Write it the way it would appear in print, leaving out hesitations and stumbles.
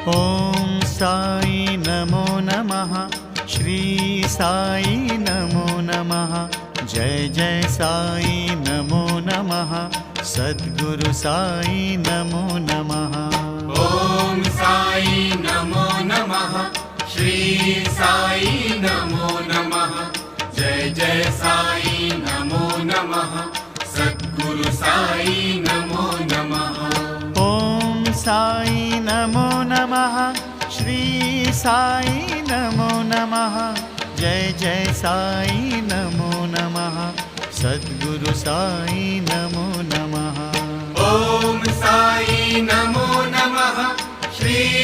ॐ साई नमो नमः। श्री साई नमो नमः। जय जय साई नमो नमः। सद्गुरु साई नमो नमः। ॐ साई नमो नमः। श्री साई नमो नमः। जय जय साई नमो नमः। सद्गुरु साई नमो नमः। ॐ साई नमो नमः। श्री साई नमो नमः। जय जय साई नमो नमः। सद्गुरु साई नमो नमः। ॐ साई नमो नमः। श्री